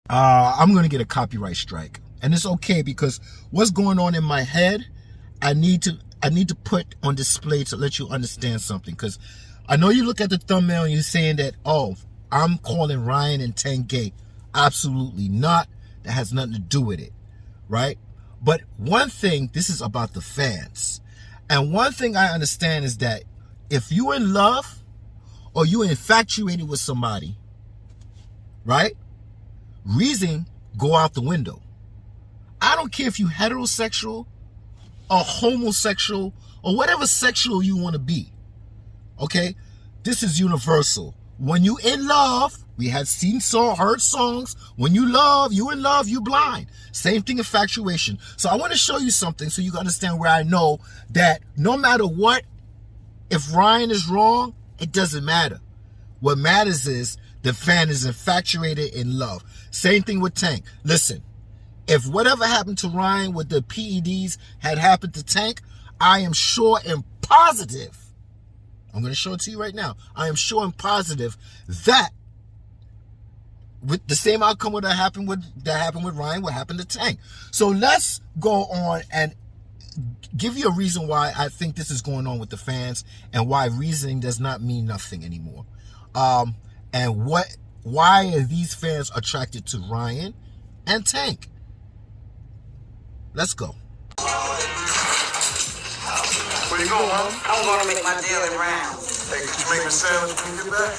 I'm gonna get a copyright strike, and it's okay because what's going on in my head, I need to put on display to let you understand something. Because I know you look at the thumbnail and you're saying that, oh, I'm calling Ryan&Tank gay. Absolutely not. That has nothing to do with it, right? But one thing, this is about the fans, and one thing I understand is that if you're in love or you're infatuated with somebody, right? Reason go out the window. I don't care if you heterosexual or homosexual or whatever sexual you want to be. Okay? This is universal. When you in love, we had heard songs. When you in love, you blind. Same thing, infatuation. So I want to show you something so you can understand where I know that no matter what, if Ryan is wrong, it doesn't matter. What matters is the fan is infatuated in love. Same thing with Tank. Listen, if whatever happened to Ryan with the PEDs had happened to Tank, I am sure and positive, I'm going to show it to you right now, I am sure and positive that with the same outcome that happened with Ryan, what happened to Tank. So let's go on and give you a reason why I think this is going on with the fans and why reasoning does not mean nothing anymore. And why are these fans attracted to Ryan and Tank? Let's go. Where you going, huh? I'm going to make my daily rounds. Hey, could you make me a sandwich when you get back?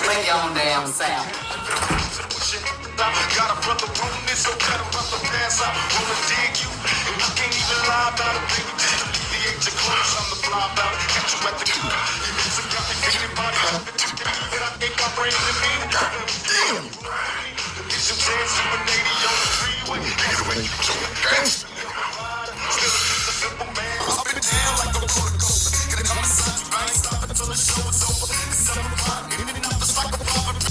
Make your own damn sandwich. Got a brother room this, so cut him about the pass out. Wanna dig you, and you can't even lie about it, baby. Just alleviate your clothes, I'm the fly about it. Catch you at the club. You miss a got me feeling body. And I think my brain in me. Damn. It's your chance to 180 on the freeway. Get away, you so gangsta. Still a simple man. Up and down like a roller coaster. Get it on the side, you ain't stopping until the show is over. It's 7 o'clock, in and out just like a barber.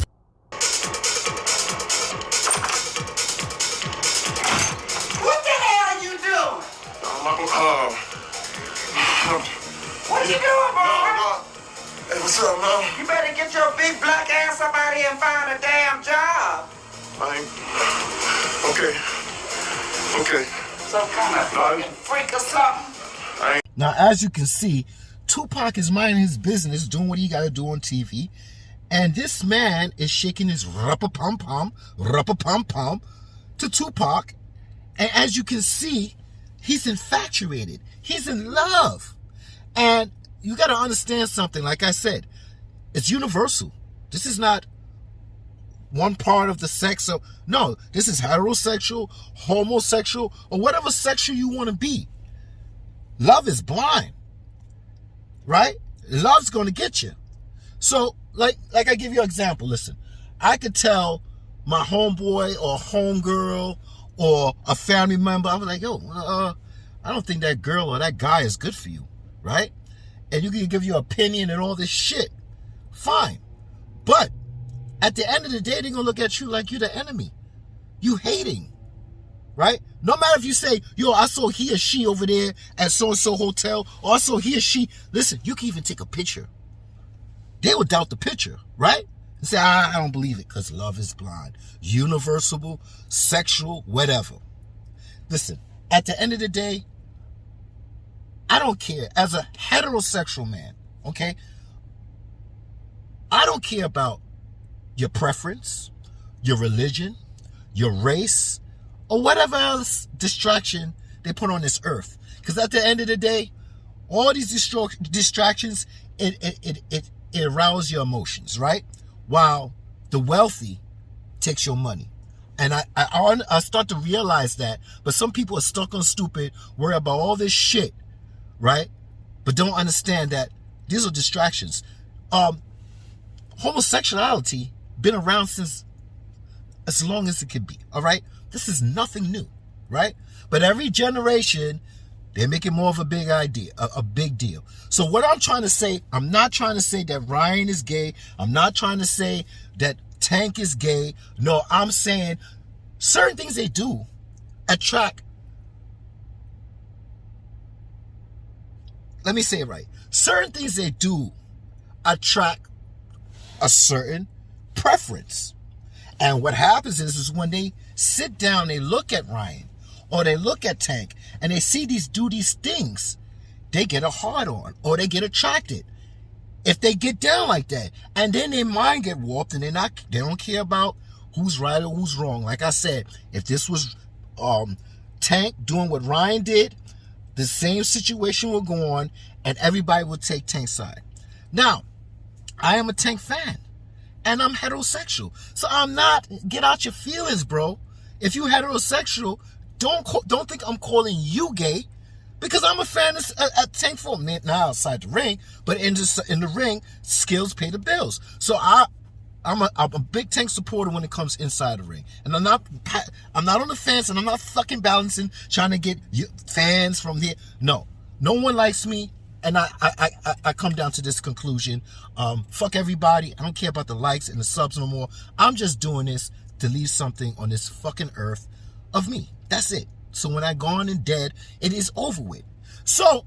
What you doing, boy? Hey, what's up, man? You better get your big black ass up out here and find a damn job. Okay. Some kind of fucking freak or something. Now, as you can see, Tupac is minding his business, doing what he got to do on TV. And this man is shaking his rapa-pum-pum to Tupac. And as you can see, he's infatuated. He's in love. And you got to understand something. Like I said, it's universal. This is not one part of the sex. No, this is heterosexual, homosexual, or whatever sexual you want to be. Love is blind, right? Love's going to get you. So, like I give you an example. Listen, I could tell my homeboy or homegirl or a family member, I was like, yo, I don't think that girl or that guy is good for you, right? And you can give your opinion and all this shit. Fine. But at the end of the day, they're going to look at you like you're the enemy. You hating, right? No matter if you say, yo, I saw he or she over there at so-and-so hotel, or I saw he or she. Listen, you can even take a picture. They would doubt the picture, right? And say, I don't believe it because love is blind. Universal, sexual, whatever. Listen, at the end of the day, I don't care. As a heterosexual man, okay, I don't care about your preference, your religion, your race, or whatever else distraction they put on this earth. Because at the end of the day, all these distractions, it arouses your emotions, right? While the wealthy takes your money. And I start to realize that, but some people are stuck on stupid, worry about all this shit, right? But don't understand that these are distractions. Homosexuality been around since as long as it could be, all right? This is nothing new, right? But every generation, they make it more of a big idea, a big deal. So what I'm trying to say, I'm not trying to say that Ryan is gay. I'm not trying to say that Tank is gay. No, I'm saying certain things they do attract. Let me say it right. Certain things they do attract a certain preference. And what happens is when they sit down, they look at Ryan or they look at Tank and they see these do these things, they get a hard on or they get attracted. If they get down like that, and then their mind get warped and they don't care about who's right or who's wrong. Like I said, if this was Tank doing what Ryan did, the same situation will go on and everybody will take Tank's side. Now, I am a Tank fan and I'm heterosexual. So I'm not, get out your feelings, bro. If you heterosexual, don't think I'm calling you gay. Because I'm a fan of Tank for not outside the ring, but in the ring, skills pay the bills. So I'm a big Tank supporter when it comes inside the ring, and I'm not on the fence, and I'm not fucking balancing trying to get fans from here. No one likes me, and I come down to this conclusion. Fuck everybody. I don't care about the likes and the subs no more. I'm just doing this to leave something on this fucking earth of me. That's it. So when I'm gone and dead, it is over with. So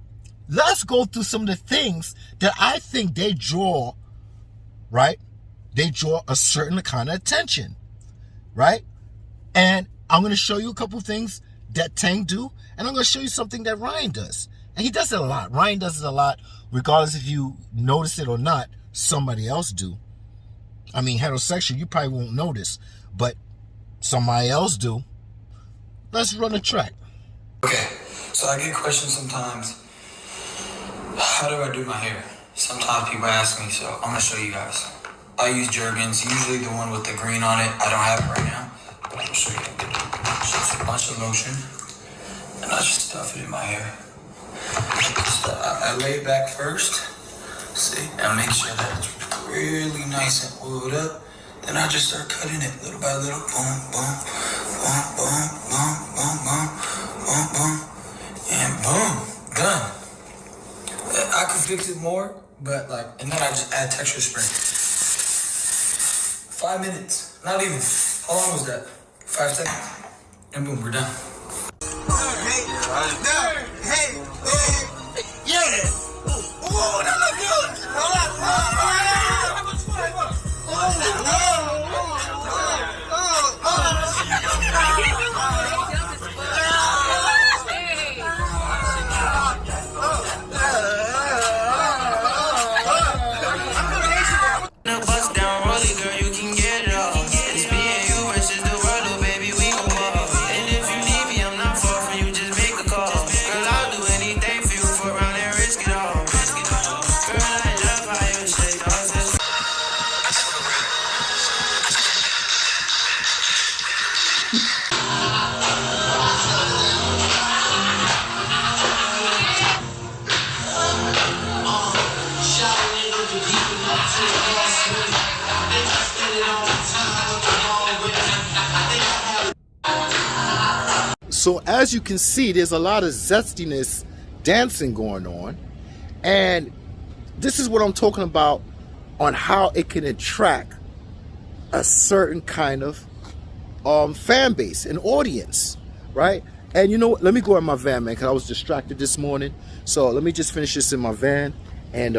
let's go through some of the things that I think they draw, right? They draw a certain kind of attention, right? And I'm going to show you a couple things that Tank do, and I'm going to show you something that Ryan does. And he does it a lot. Ryan does it a lot, regardless if you notice it or not, somebody else do. I mean, heterosexual, you probably won't notice, but somebody else do. Let's run a track. Okay, so I get questions sometimes. How do I do my hair? Sometimes people ask me, so I'm gonna show you guys. I use Jergens, usually the one with the green on it. I don't have it right now, but I'm gonna show you. Just a bunch of lotion, and I just stuff it in my hair. I lay it back first, see, and make sure that it's really nice and oiled up. Then I just start cutting it little by little, boom, boom, boom, boom, boom, boom, boom, boom, boom, and boom, done. I could fix it more, but and then I just add texture spray. 5 minutes, not even. How long was that? 5 seconds, and boom, we're done. Hey, yeah. Oh, that look good. So as you can see, there's a lot of zestiness dancing going on. And this is what I'm talking about on how it can attract a certain kind of fan base, an audience, right? And you know what? Let me go in my van, man, because I was distracted this morning. So let me just finish this in my van. And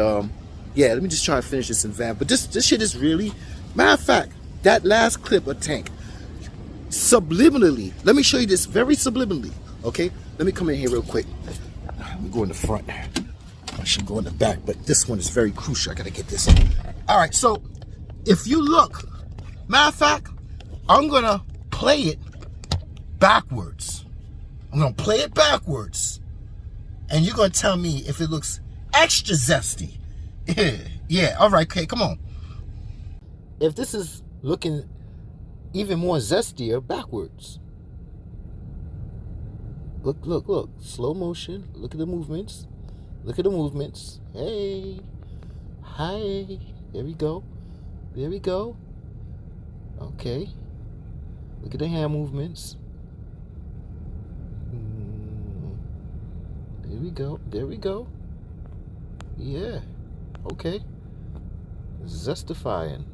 yeah, let me just try to finish this in van. But this shit is really, matter of fact, that last clip of Tank, subliminally, let me show you this very subliminally, okay? Let me come in here real quick. Let me go in the front. I should go in the back, but this one is very crucial. I gotta get this. All right, so if you look, matter of fact, I'm gonna play it backwards. I'm gonna play it backwards, and you're gonna tell me if it looks extra zesty. Yeah, all right, okay, come on. If this is looking even more zestier backwards. Look. Slow motion. Look at the movements. Look at the movements. Hey. Hi. There we go. Okay. Look at the hand movements. There we go. Yeah. Okay. Zestifying.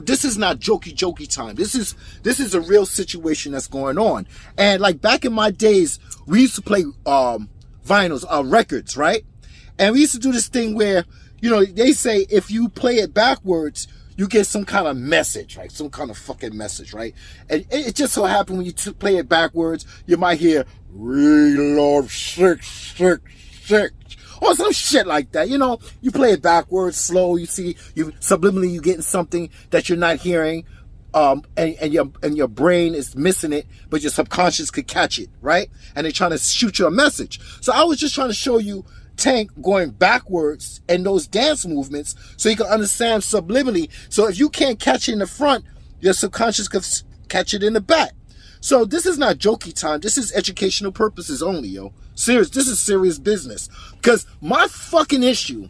This is not jokey time. This is a real situation that's going on. And like back in my days, we used to play vinyls, records, right? And we used to do this thing where they say if you play it backwards, you get some kind of message, right? Some kind of fucking message, right? And it just so happens when you play it backwards, you might hear, "We love 666," or some shit like that. You play it backwards, slow. You see, subliminally, you getting something that you're not hearing, and your brain is missing it, but your subconscious could catch it, right? And they're trying to shoot you a message. So I was just trying to show you Tank going backwards and those dance movements so you can understand subliminally. So if you can't catch it in the front, your subconscious could catch it in the back. So this is not jokey time. This is educational purposes only, yo. Serious. This is serious business. Because my fucking issue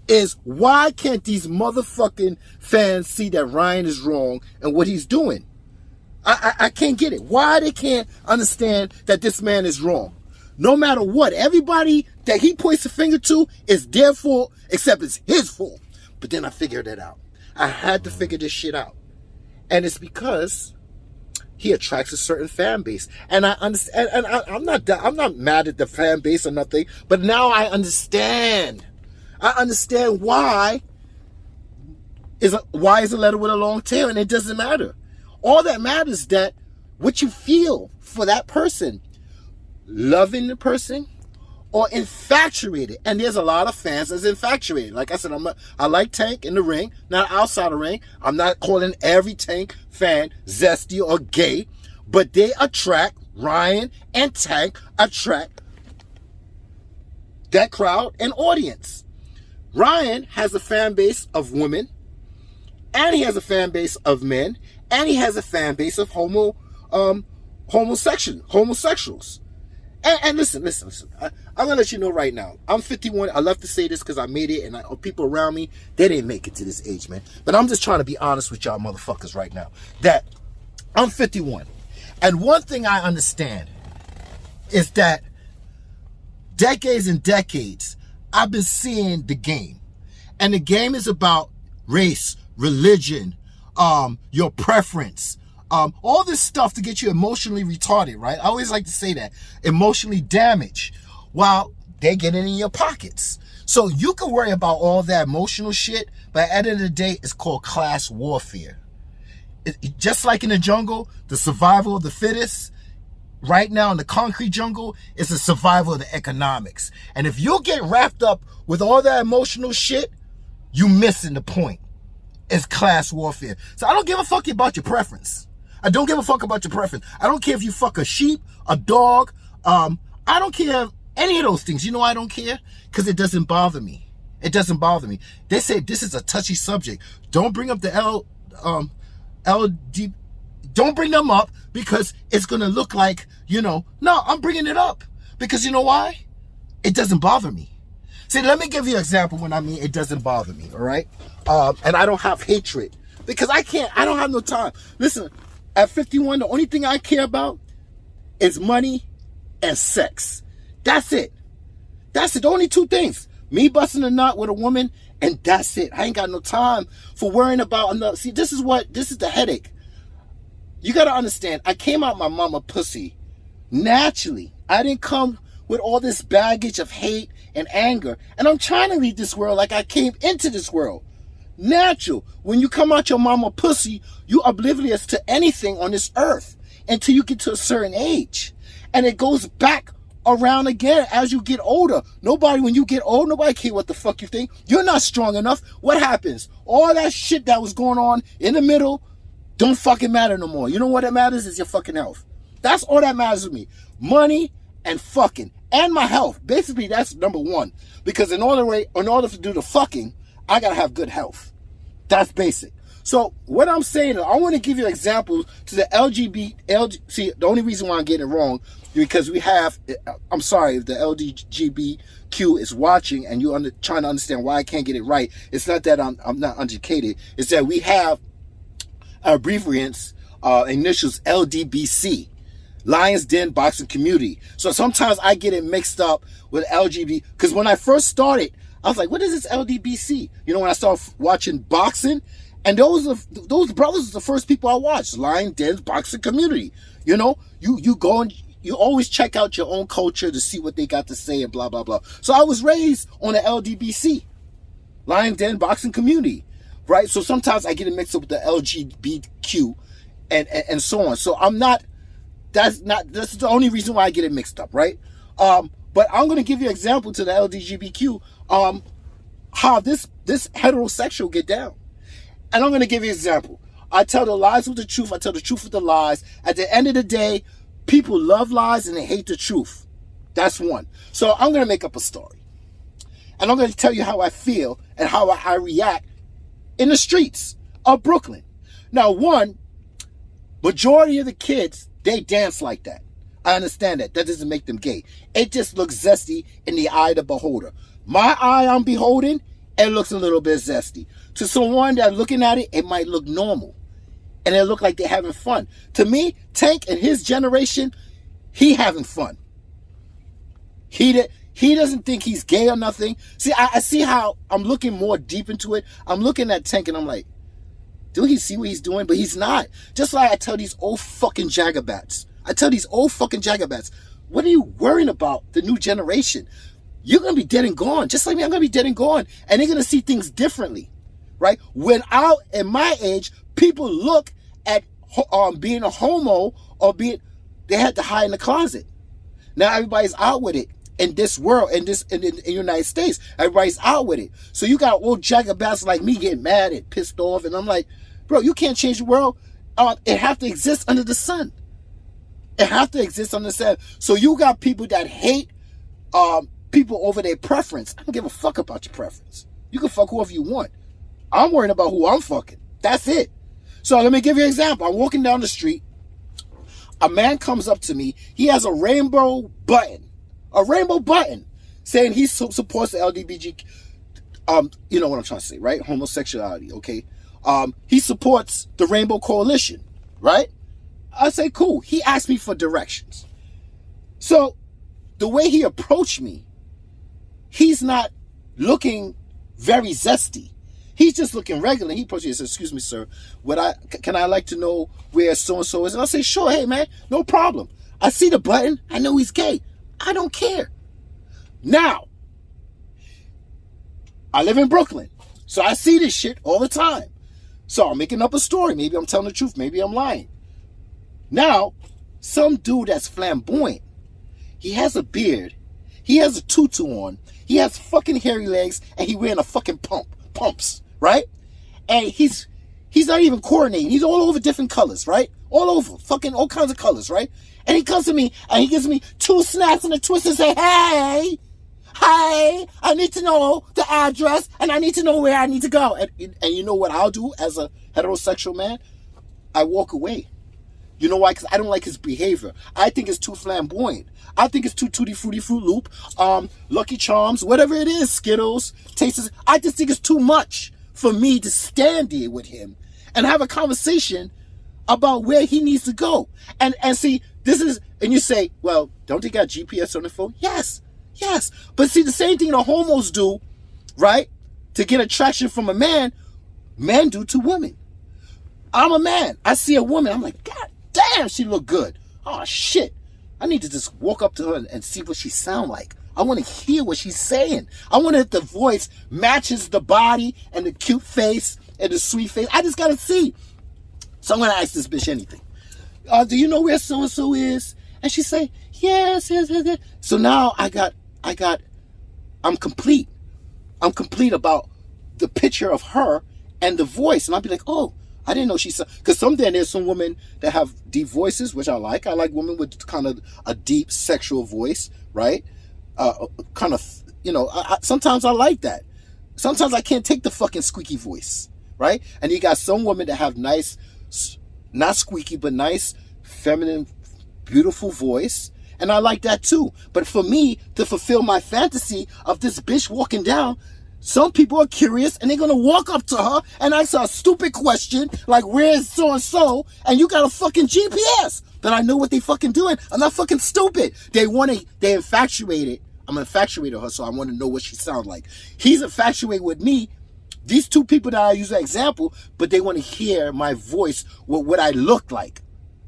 is, why can't these motherfucking fans see that Ryan is wrong and what he's doing? I can't get it. Why they can't understand that this man is wrong? No matter what, everybody that he points a finger to is their fault, except it's his fault. But then I figured it out. I had to figure this shit out. And it's because he attracts a certain fan base. And I understand, and I'm not mad at the fan base or nothing, but now I understand. I understand why is a letter with a long tail, and it doesn't matter. All that matters is that what you feel for that person. Loving the person or infatuated. And there's a lot of fans that's infatuated. Like I said, I like Tank in the ring, not outside the ring. I'm not calling every Tank fan zesty or gay, but they attract, Ryan and Tank attract that crowd and audience. Ryan has a fan base of women, and he has a fan base of men, and he has a fan base of homosexuals. And listen. I'm going to let you know right now. I'm 51. I love to say this because I made it, and people around me, they didn't make it to this age, man. But I'm just trying to be honest with y'all motherfuckers right now. That I'm 51. And one thing I understand is that decades and decades, I've been seeing the game. And the game is about race, religion, your preference, all this stuff to get you emotionally retarded, right? I always like to say that. Emotionally damaged while they get it in your pockets. So you can worry about all that emotional shit, but at the end of the day, it's called class warfare. Just like in the jungle, the survival of the fittest, right now in the concrete jungle, it's the survival of the economics. And if you get wrapped up with all that emotional shit, you missing the point. It's class warfare. So I don't give a fuck about your preference. I don't give a fuck about your preference. I don't care if you fuck a sheep, a dog. I don't care any of those things. You know why I don't care? Because it doesn't bother me. It doesn't bother me. They say this is a touchy subject. Don't bring up the LD. Don't bring them up because it's going to look like, no, I'm bringing it up. Because you know why? It doesn't bother me. See, let me give you an example when I mean it doesn't bother me, all right? And I don't have hatred. Because I don't have no time. Listen, at 51, the only thing I care about is money and sex. That's it. That's it. The only two things. Me busting a nut with a woman, and that's it. I ain't got no time for worrying about another. See, this is the headache. You got to understand, I came out my mama pussy naturally. I didn't come with all this baggage of hate and anger. And I'm trying to leave this world like I came into this world. Natural. When you come out your mama pussy, you oblivious to anything on this earth until you get to a certain age. And it goes back around again as you get older. When you get old, nobody cares what the fuck you think. You're not strong enough. What happens? All that shit that was going on in the middle don't fucking matter no more. You know what that matters is your fucking health. That's all that matters to me. Money and fucking. And my health. Basically, that's number one. Because in order to do the fucking, I gotta have good health. That's basic. So what I'm saying is, I want to give you examples to the See, the only reason why I'm getting it wrong is because we have. I'm sorry if the LGBTQ is watching and you're trying to understand why I can't get it right. It's not that I'm not educated. It's that we have abbreviations, initials LDBC. Lions Den Boxing Community. So sometimes I get it mixed up with LGBT. Because when I first started, I was like, what is this LDBC? When I started watching boxing, and those brothers are the first people I watched. Lion Den Boxing Community. You go and you always check out your own culture to see what they got to say and blah, blah, blah. So I was raised on the LDBC. Lion Den boxing community, right? So sometimes I get it mixed up with the LGBTQ and so on. So that's the only reason why I get it mixed up, right? But I'm going to give you an example to the LGBTQ, how this heterosexual get down. And I'm going to give you an example. I tell the lies with the truth. I tell the truth with the lies. At the end of the day, people love lies and they hate the truth. That's one. So I'm going to make up a story. And I'm going to tell you how I feel and how I react in the streets of Brooklyn. Now, one, majority of the kids, they dance like that. I understand that. That doesn't make them gay. It just looks zesty in the eye of the beholder. My eye I'm beholding, it looks a little bit zesty. To someone that's looking at it, it might look normal. And it look like they're having fun. To me, Tank and his generation, he having fun. He doesn't think he's gay or nothing. See, I see how I'm looking more deep into it. I'm looking at Tank and I'm like, do he see what he's doing? But he's not. Just like I tell these old fucking jagabats. What are you worrying about the new generation? You're going to be dead and gone. Just like me, I'm going to be dead and gone. And they're going to see things differently, right? When out in my age, people look at being a homo or they had to hide in the closet. Now everybody's out with it. In this world, in the United States, everybody's out with it. So you got old jagabats like me getting mad and pissed off, and I'm like, bro, you can't change the world. It have to exist under the sun. So you got people that hate people over their preference. I don't give a fuck about your preference. You can fuck whoever you want. I'm worrying about who I'm fucking. That's it. So let me give you an example. I'm walking down the street. A man comes up to me. He has a rainbow button saying he supports the LGBT, you know what I'm trying to say, right? Homosexuality, okay? He supports the Rainbow Coalition, right? I say, cool. He asked me for directions. So the way he approached me, he's not looking very zesty. He's just looking regular. He approached me and said, excuse me, sir, can I like to know where so-and-so is? And I say, sure, hey, man, no problem. I see the button. I know he's gay. I don't care. Now, I live in Brooklyn, so I see this shit all the time. So I'm making up a story. Maybe I'm telling the truth. Maybe I'm lying. Now, some dude that's flamboyant, he has a beard, he has a tutu on, he has fucking hairy legs, and he wearing a fucking pumps, right? And he's not even coordinating. He's all over different colors, right? All over, fucking all kinds of colors, right? And he comes to me and he gives me 2 snaps and a twist and say, hey, I need to know the address and I need to know where I need to go. And you know what I'll do as a heterosexual man? I walk away. You know why? Because I don't like his behavior. I think it's too flamboyant. I think it's too Tutti Frutti Fruit Loop, Lucky Charms, whatever it is, Skittles, Tastes. I just think it's too much for me to stand there with him and have a conversation about where he needs to go. And see, and you say, well, don't they got GPS on the phone? Yes. But see, the same thing the homos do, right? To get attraction from a man, men do to women. I'm a man. I see a woman. I'm like, God damn, she look good. Oh, shit. I need to just walk up to her and see what she sound like. I want to hear what she's saying. I want that the voice matches the body and the cute face and the sweet face. I just got to see. So I'm going to ask this bitch anything. Do you know where so-and-so is? And she say, yes. So now I'm complete. I'm complete about the picture of her and the voice. And I'll be like, oh, I didn't know because there's some women that have deep voices, which I like. I like women with kind of a deep sexual voice, right? Kind of, sometimes I like that. Sometimes I can't take the fucking squeaky voice, right? And you got some women that have nice, not squeaky, but nice, feminine, beautiful voice. And I like that too. But for me to fulfill my fantasy of this bitch walking down, some people are curious and they're going to walk up to her and ask her a stupid question like, where's so-and-so? And you got a fucking GPS that I know what they fucking doing. I'm not fucking stupid. They're infatuated. I'm infatuated with her, so I want to know what she sounds like. He's infatuated with me. These two people that I use as an example, but they want to hear my voice, what I look like.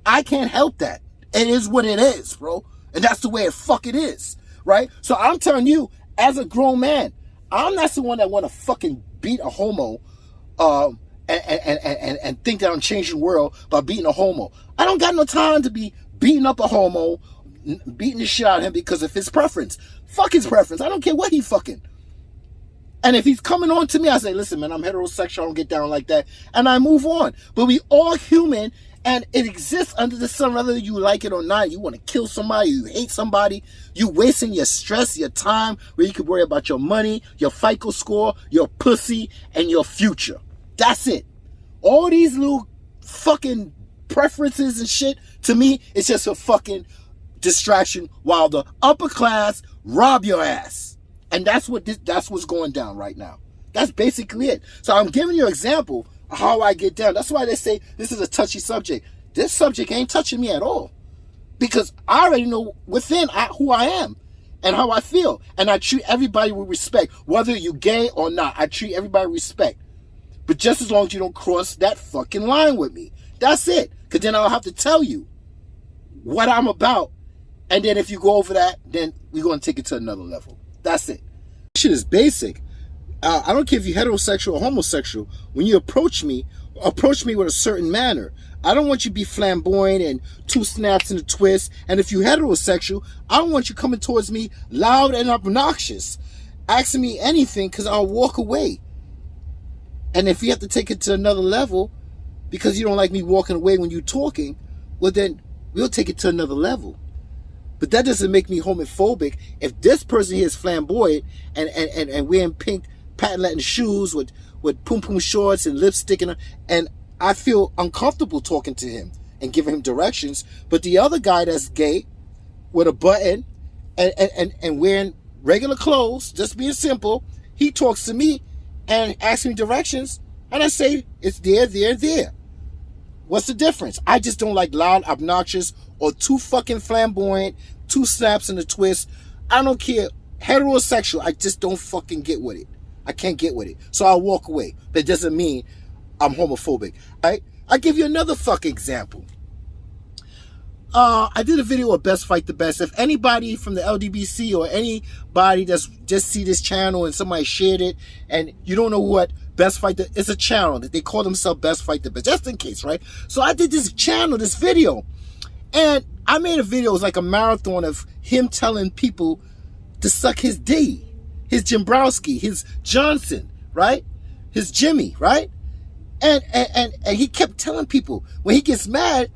I can't help that. It is what it is, bro. And that's the way it fucking is, right? So I'm telling you, as a grown man, I'm not the one that want to fucking beat a homo and think that I'm changing the world by beating a homo. I don't got no time to be beating up a homo, beating the shit out of him because of his preference. Fuck his preference. I don't care what he fucking. And if he's coming on to me, I say, listen, man, I'm heterosexual. I don't get down like that. And I move on. But we all human, and it exists under the sun, whether you like it or not. You want to kill somebody, you hate somebody, you wasting your stress, your time, where you could worry about your money, your FICO score, your pussy, and your future. That's it. All these little fucking preferences and shit, to me, it's just a fucking distraction while the upper class rob your ass. And that's what's going down right now. That's basically it. So I'm giving you an example of how I get down. That's why they say this is a touchy subject. This subject ain't touching me at all. Because I already know within who I am and how I feel. And I treat everybody with respect. Whether you're gay or not, I treat everybody with respect. But just as long as you don't cross that fucking line with me. That's it. Because then I'll have to tell you what I'm about. And then if you go over that, then we're going to take it to another level. That's it. Shit is basic. I don't care if you're heterosexual or homosexual. When you approach me with a certain manner. I don't want you to be flamboyant and 2 snaps and a twist. And if you're heterosexual, I don't want you coming towards me loud and obnoxious, asking me anything, because I'll walk away. And if you have to take it to another level because you don't like me walking away when you're talking, well then we'll take it to another level. But that doesn't make me homophobic. If this person here is flamboyant and wearing pink patent Latin shoes with pum pum shorts and lipstick and I feel uncomfortable talking to him and giving him directions, but the other guy that's gay with a button and wearing regular clothes, just being simple, he talks to me and asks me directions, and I say it's there, there, there. What's the difference? I just don't like loud, obnoxious, or too fucking flamboyant, 2 snaps and a twist. I don't care. Heterosexual, I just don't fucking get with it. I can't get with it. So I'll walk away. But it doesn't mean I'm homophobic. Right? I'll give you another fucking example. I did a video of Best Fight the Best. If anybody from the LDBC or anybody that's just see this channel and somebody shared it and you don't know what Best Fight the... It's a channel that they call themselves Best Fight the Best. Just in case, right? So I did this channel, this video. And I made a video. It was like a marathon of him telling people to suck his D. His Jimbrowski. His Johnson. Right? His Jimmy. Right? And he kept telling people when he gets mad...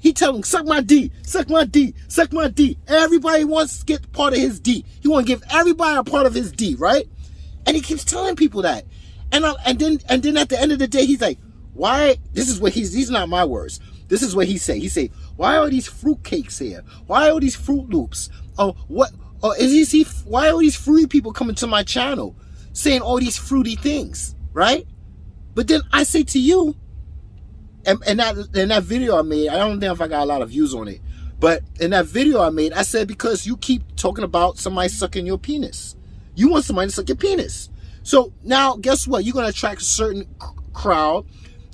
He tell them, suck my D, suck my D, suck my D. Everybody wants to get part of his D. He want to give everybody a part of his D, right? And he keeps telling people that. And then at the end of the day, he's like, why? This is what these are not my words. This is what he say. He say, why are these fruit cakes here? Why are these Fruit Loops? Oh, what? Or why are these fruity people coming to my channel saying all these fruity things, right? But then I say to you, and that video I made, I don't know if I got a lot of views on it, but in that video I made, I said because you keep talking about somebody sucking your penis. You want somebody to suck your penis. So now, guess what? You're going to attract a certain crowd,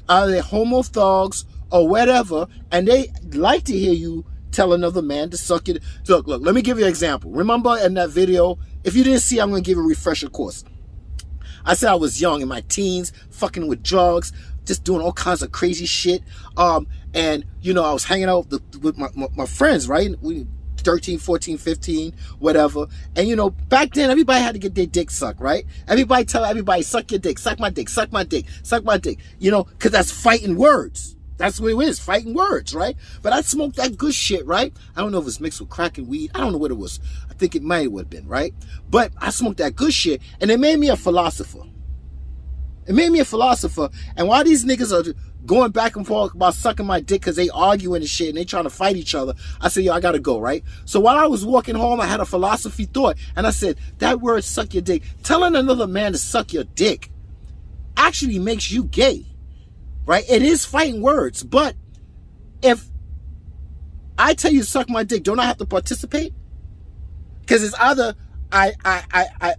either homo thugs or whatever, and they like to hear you tell another man to suck it. So look, let me give you an example. Remember in that video, if you didn't see, I'm going to give you a refresher course. I said I was young in my teens, fucking with drugs, just doing all kinds of crazy shit. And, you know, I was hanging out with my friends, right? We 13, 14, 15, whatever. And, you know, back then, everybody had to get their dick sucked, right? Everybody tell everybody, suck your dick, suck my dick, suck my dick, suck my dick. You know, because that's fighting words. That's what it is, fighting words, right? But I smoked that good shit, right? I don't know if it was mixed with crack and weed. I don't know what it was. I think it might have been, right? But I smoked that good shit, and it made me a philosopher. It made me a philosopher. And while these niggas are going back and forth about sucking my dick because they arguing and shit and they trying to fight each other, I said, yo, I gotta go, right? So while I was walking home, I had a philosophy thought. And I said, that word, suck your dick, telling another man to suck your dick actually makes you gay, right? It is fighting words. But if I tell you to suck my dick, don't I have to participate? Because it's either I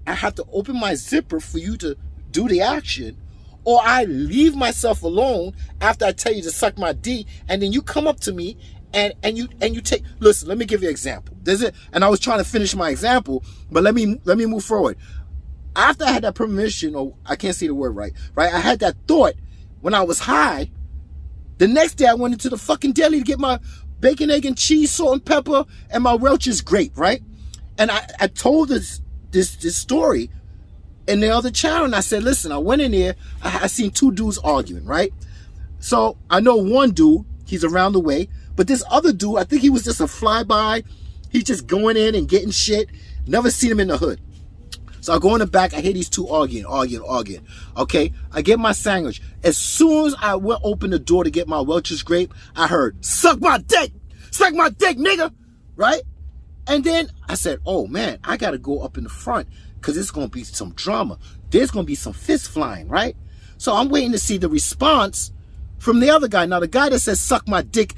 have to open my zipper for you to do the action, or I leave myself alone after I tell you to suck my D, and then you come up to me and you take. Listen, let me give you an example. And I was trying to finish my example, but let me move forward. after I had that permission, or I can't say the word right? I had that thought when I was high. The next day I went into the fucking deli to get my bacon, egg, and cheese, salt and pepper, and my Welch's grape, right? And I told this story in the other channel, and I said, listen, I went in there, I seen two dudes arguing, right? So I know one dude, he's around the way, but this other dude, I think he was just a flyby. He's just going in and getting shit. Never seen him in the hood. So I go in the back, I hear these two arguing. Okay, I get my sandwich. As soon as I went open the door to get my Welch's grape, I heard, suck my dick, nigga, right? And then I said, oh man, I gotta go up in the front because it's gonna be some drama. There's gonna be some fists flying, right? So I'm waiting to see the response from the other guy. Now the guy that says suck my dick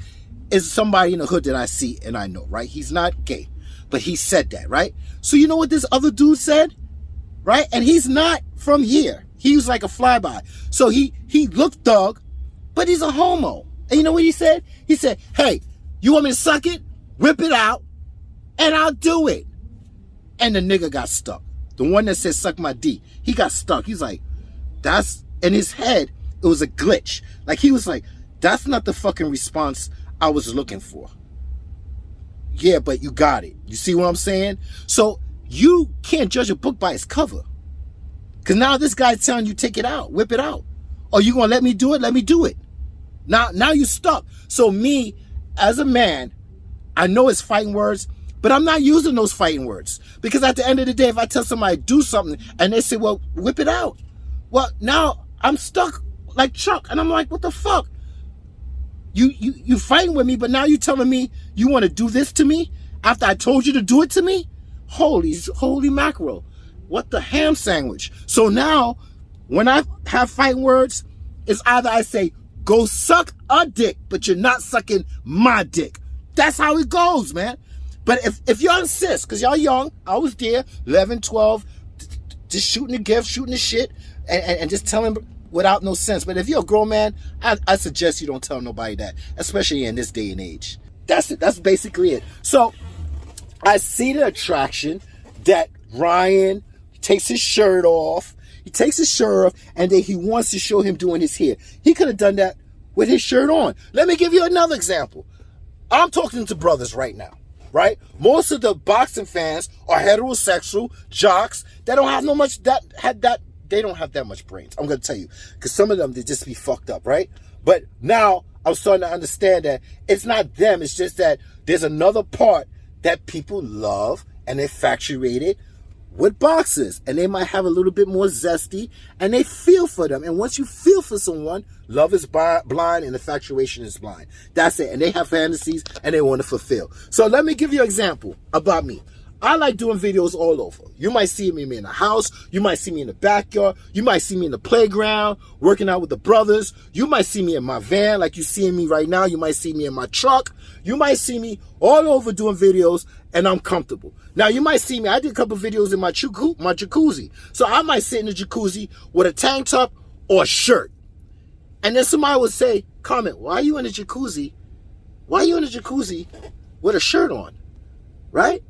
is somebody in the hood that I see and I know, right? He's not gay, but he said that, right? So you know what this other dude said? Right? And he's not from here. He was like a flyby. So he looked thug, but he's a homo. And you know what he said? He said, hey, you want me to suck it? Whip it out, and I'll do it. And the nigga got stuck. The one that said suck my D, he got stuck. He's like, that's, in his head, it was a glitch. Like he was like, that's not the fucking response I was looking for. Yeah, but you got it. You see what I'm saying? So you can't judge a book by its cover. Because now this guy's telling you, take it out, whip it out. Or you going to let me do it? Let me do it. Now you're stuck. So me, as a man, I know it's fighting words, but I'm not using those fighting words. Because at the end of the day, if I tell somebody to do something and they say, well, whip it out. Well, now I'm stuck like Chuck. And I'm like, what the fuck? You fighting with me, but now you telling me you want to do this to me after I told you to do it to me? Holy mackerel. What the ham sandwich? So now, when I have fighting words, it's either I say, go suck a dick, but you're not sucking my dick. That's how it goes, man. But if y'all insist, because y'all young, I was there, 11, 12, just shooting the gift, shooting the shit, and just telling without no sense. But if you're a grown man, I suggest you don't tell nobody that, especially in this day and age. That's it. That's basically it. So I see the attraction that Ryan takes his shirt off. He takes his shirt off, and then he wants to show him doing his hair. He could have done that with his shirt on. Let me give you another example. I'm talking to brothers right now, right? Most of the boxing fans are heterosexual jocks that don't have they don't have that much brains. I'm going to tell you, because some of them, they just be fucked up, right? But now I'm starting to understand that it's not them. It's just that there's another part that people love and infatuated with boxers, and they might have a little bit more zesty, and they feel for them. And once you feel for someone, love is blind and infatuation is blind. That's it. And they have fantasies and they want to fulfill. So let me give you an example about me. I like doing videos all over. You might see me in the house. You might see me in the backyard. You might see me in the playground, working out with the brothers. You might see me in my van like you seeing me right now. You might see me in my truck. You might see me all over doing videos, and I'm comfortable. Now, you might see me. I did a couple videos in my jacuzzi. So I might sit in the jacuzzi with a tank top or a shirt. And then somebody would say, comment, why are you in the jacuzzi? Why are you in the jacuzzi with a shirt on? Right?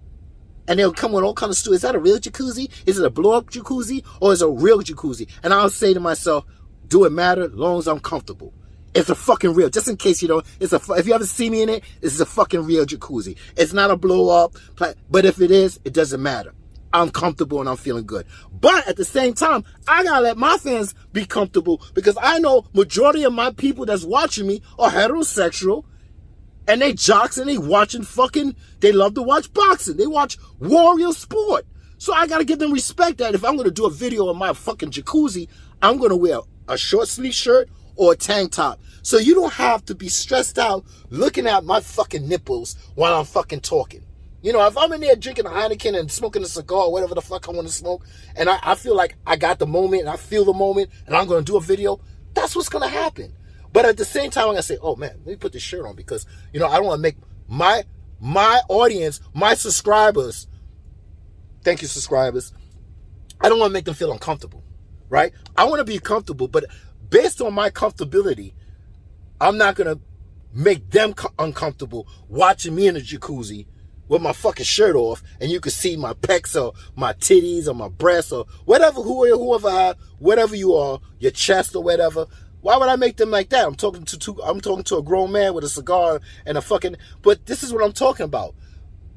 And they'll come with all kinds of stories. Is that a real jacuzzi? Is it a blow-up jacuzzi? Or is it a real jacuzzi? And I'll say to myself, do it matter as long as I'm comfortable? It's a fucking real. Just in case you don't, if you ever see me in it, this is a fucking real jacuzzi. It's not a blow-up. But if it is, it doesn't matter. I'm comfortable and I'm feeling good. But at the same time, I gotta let my fans be comfortable, because I know majority of my people that's watching me are heterosexual. And they jocks and they watching they love to watch boxing. They watch warrior sport. So I got to give them respect that if I'm going to do a video in my fucking jacuzzi, I'm going to wear a short sleeve shirt or a tank top. So you don't have to be stressed out looking at my fucking nipples while I'm fucking talking. You know, if I'm in there drinking a Heineken and smoking a cigar or whatever the fuck I want to smoke, and I feel like I got the moment and I feel the moment and I'm going to do a video, that's what's going to happen. But at the same time, I'm going to say, oh, man, let me put this shirt on, because, you know, I don't want to make my audience, my subscribers, thank you, subscribers, I don't want to make them feel uncomfortable, right? I want to be comfortable, but based on my comfortability, I'm not going to make them uncomfortable watching me in a jacuzzi with my fucking shirt off and you can see my pecs or my titties or my breasts or whatever, whatever you are, your chest or whatever. Why would I make them like that? I'm talking to a grown man with a cigar and a fucking, but this is what I'm talking about.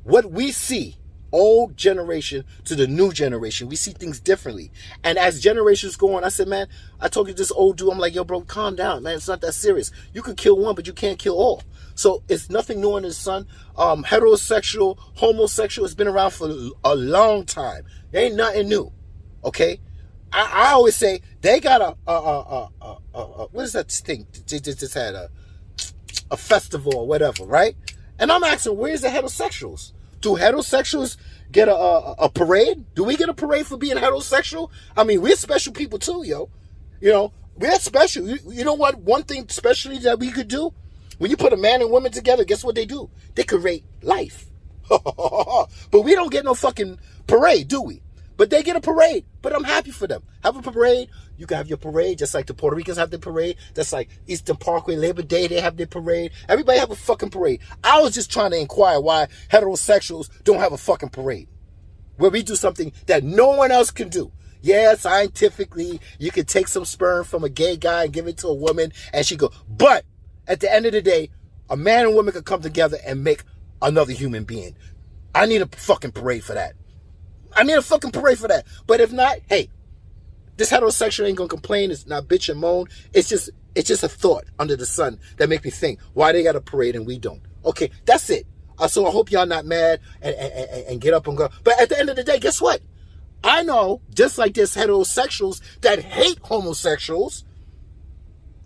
What we see, old generation to the new generation, we see things differently. And as generations go on, I said, man, I talked to this old dude, I'm like, yo, bro, calm down, man. It's not that serious. You can kill one, but you can't kill all. So it's nothing new under the sun. Heterosexual, homosexual, it's been around for a long time. There ain't nothing new. Okay? I always say they got what is that thing? They just had a festival or whatever, right? And I'm asking, where's the heterosexuals? Do heterosexuals get a parade? Do we get a parade for being heterosexual? I mean, we're special people too, yo. You know, we're special. You know what? One thing especially that we could do, when you put a man and woman together, guess what they do? They create life. But we don't get no fucking parade, do we? But they get a parade. But I'm happy for them. Have a parade. You can have your parade, just like the Puerto Ricans have their parade. That's like Eastern Parkway, Labor Day, they have their parade. Everybody have a fucking parade. I was just trying to inquire why heterosexuals don't have a fucking parade, where we do something that no one else can do. Yeah, scientifically, you can take some sperm from a gay guy and give it to a woman, and she go. But at the end of the day, a man and woman could come together and make another human being. I need a fucking parade for that. I need a fucking parade for that. But if not, hey, this heterosexual ain't gonna complain. It's not bitch and moan. It's just a thought under the sun that make me think why they got a parade and we don't. Okay, that's it. So I hope y'all not mad and get up and go. But at the end of the day, guess what? I know, just like there's heterosexuals that hate homosexuals,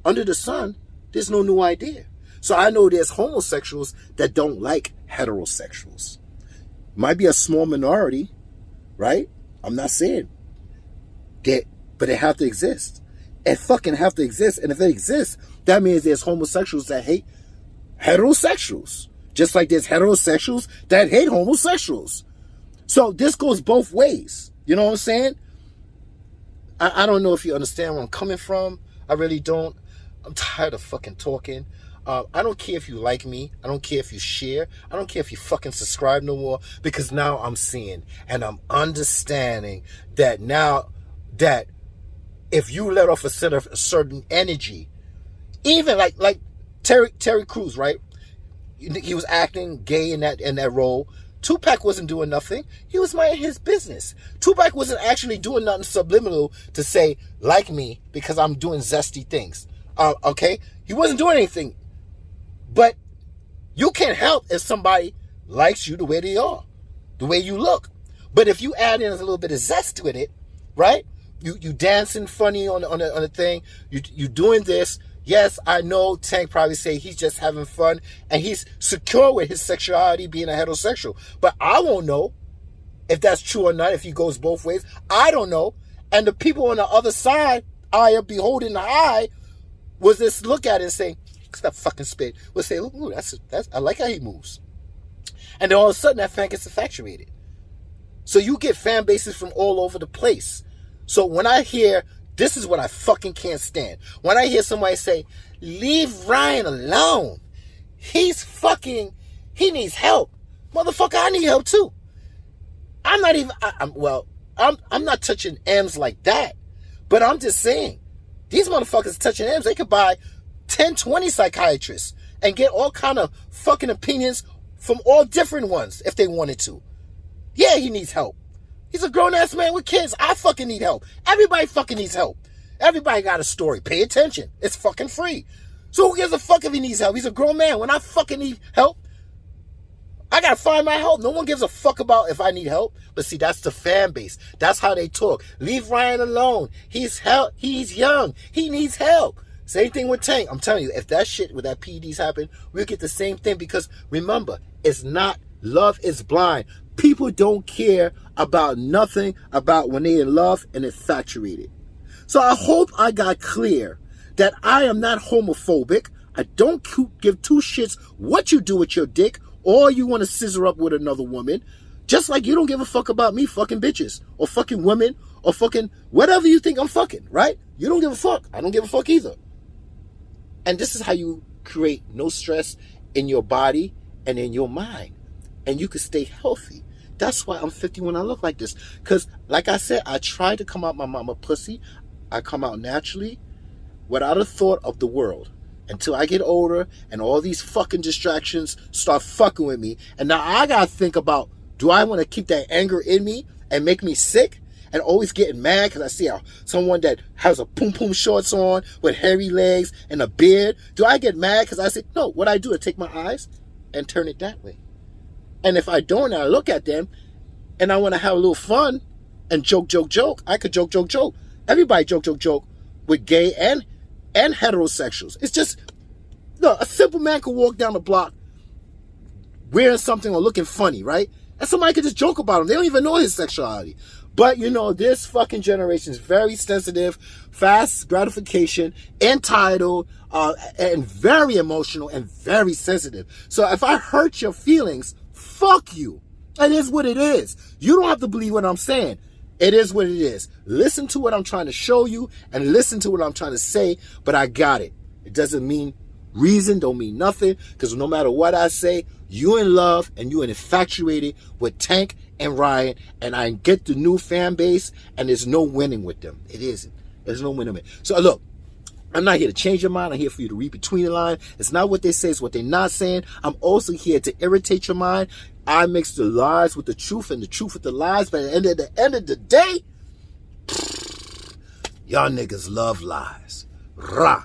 under the sun, there's no new idea. So I know there's homosexuals that don't like heterosexuals. Might be a small minority, right? I'm not saying that, but it have to exist. It fucking have to exist. And if it exists, that means there's homosexuals that hate heterosexuals. Just like there's heterosexuals that hate homosexuals. So this goes both ways. You know what I'm saying? I don't know if you understand where I'm coming from. I really don't. I'm tired of fucking talking. I don't care if you like me. I don't care if you share. I don't care if you fucking subscribe no more. Because now I'm seeing and I'm understanding that now that if you let off a certain energy, even like Terry Crews, right? He was acting gay in that role. Tupac wasn't doing nothing. He was minding his business. Tupac wasn't actually doing nothing subliminal to say, like me, because I'm doing zesty things. Okay? He wasn't doing anything. But you can't help if somebody likes you the way they are, the way you look. But if you add in a little bit of zest with it, right? You dancing funny on the thing. You doing this. Yes, I know Tank probably say he's just having fun and he's secure with his sexuality being a heterosexual. But I won't know if that's true or not, if he goes both ways. I don't know. And the people on the other side, eye of beholding the eye, was just look at it and say, stop fucking spit. We'll say, look, ooh, that's I like how he moves. And then all of a sudden that fan gets infatuated. So you get fan bases from all over the place. So when I hear, this is what I fucking can't stand. When I hear somebody say, leave Ryan alone. He needs help. Motherfucker, I need help too. I'm not even, I'm not touching M's like that. But I'm just saying, these motherfuckers touching M's, they could buy 10, 20 psychiatrists and get all kind of fucking opinions from all different ones if they wanted to. Yeah, he needs help. He's a grown-ass man with kids. I fucking need help. Everybody fucking needs help. Everybody got a story. Pay attention. It's fucking free. So who gives a fuck if he needs help? He's a grown man. When I fucking need help, I gotta find my help. No one gives a fuck about if I need help. But see, that's the fan base. That's how they talk. Leave Ryan alone. He's young. He needs help. Same thing with Tank. I'm telling you, if that shit with that PEDs happen, we'll get the same thing. Because remember, it's not, love is blind. People don't care about nothing about when they're in love and infatuated. So I hope I got clear that I am not homophobic. I don't give two shits what you do with your dick or you want to scissor up with another woman. Just like you don't give a fuck about me fucking bitches or fucking women or fucking whatever you think I'm fucking, right? You don't give a fuck. I don't give a fuck either. And this is how you create no stress in your body and in your mind. and you can stay healthy. That's why I'm 50 when I look like this. Because, like I said, I try to come out my mama pussy. I come out naturally without a thought of the world until I get older and all these fucking distractions start fucking with me. And now I got to think about, do I want to keep that anger in me and make me sick? And always getting mad because I see someone that has a poom poom shorts on with hairy legs and a beard. Do I get mad because I say, no, what I do is take my eyes and turn it that way. And if I don't, and I look at them and I want to have a little fun and joke, I could joke. Everybody joke with gay and heterosexuals. It's just, no, a simple man could walk down the block wearing something or looking funny, right? And somebody could just joke about him. They don't even know his sexuality. But, you know, this fucking generation is very sensitive, fast gratification, entitled, and very emotional and very sensitive. So if I hurt your feelings, fuck you. It is what it is. You don't have to believe what I'm saying. It is what it is. Listen to what I'm trying to show you and listen to what I'm trying to say, but I got it. It doesn't mean reason, don't mean nothing, because no matter what I say, you in love and you infatuated with Tank and Ryan, and I get the new fan base, and there's no winning with them. It isn't. There's no winning with it. So look, I'm not here to change your mind. I'm here for you to read between the lines. It's not what they say, it's what they're not saying. I'm also here to irritate your mind. I mix the lies with the truth and the truth with the lies, but at the end of the day, y'all niggas love lies. Rah.